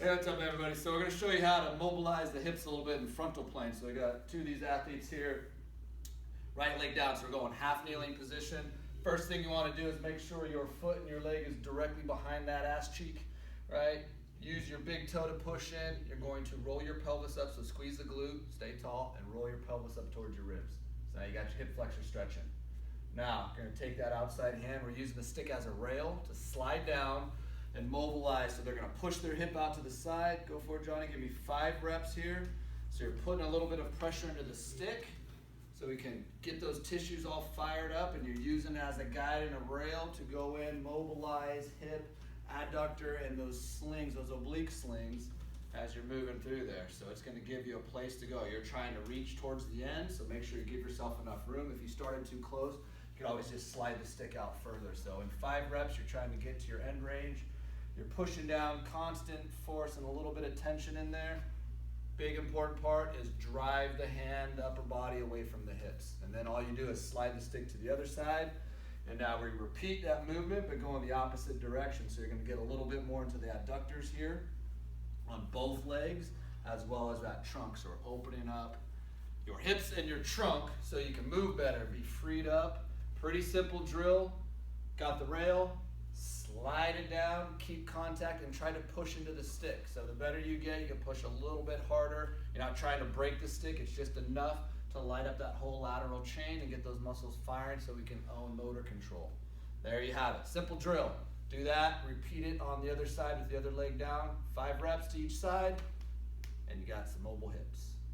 Hey, what's up everybody? So we're going to show you how to mobilize the hips a little bit in frontal plane. So we got two of these athletes here, right leg down, so we're going half kneeling position. First thing you want to do is make sure your foot and your leg is directly behind that ass cheek, right? Use your big toe to push in. You're going to roll your pelvis up, so squeeze the glute, stay tall, and roll your pelvis up towards your ribs. So now you got your hip flexor stretching. Now, you're going to take that outside hand. We're using the stick as a rail to slide down and mobilize. So they're going to push their hip out to the side. Go for it, Johnny. Give me 5 reps here. So you're putting a little bit of pressure into the stick so we can get those tissues all fired up, and you're using it as a guide and a rail to go in, mobilize hip, adductor, and those slings, those oblique slings, as you're moving through there. So it's going to give you a place to go. You're trying to reach towards the end, so make sure you give yourself enough room. If you started too close, you can always just slide the stick out further. So in 5 reps, you're trying to get to your end range. You're pushing down, constant force and a little bit of tension in there. Big important part is drive the hand, upper body away from the hips. And then all you do is slide the stick to the other side. And now we repeat that movement, but go in the opposite direction. So you're going to get a little bit more into the adductors here on both legs, as well as that trunk. So we're opening up your hips and your trunk so you can move better, be freed up. Pretty simple drill. Got the rail. Slide it down, keep contact, and try to push into the stick. So the better you get, you can push a little bit harder. You're not trying to break the stick, it's just enough to light up that whole lateral chain and get those muscles firing so we can own motor control. There you have it. Simple drill. Do that, repeat it on the other side with the other leg down. 5 reps to each side, and you got some mobile hips.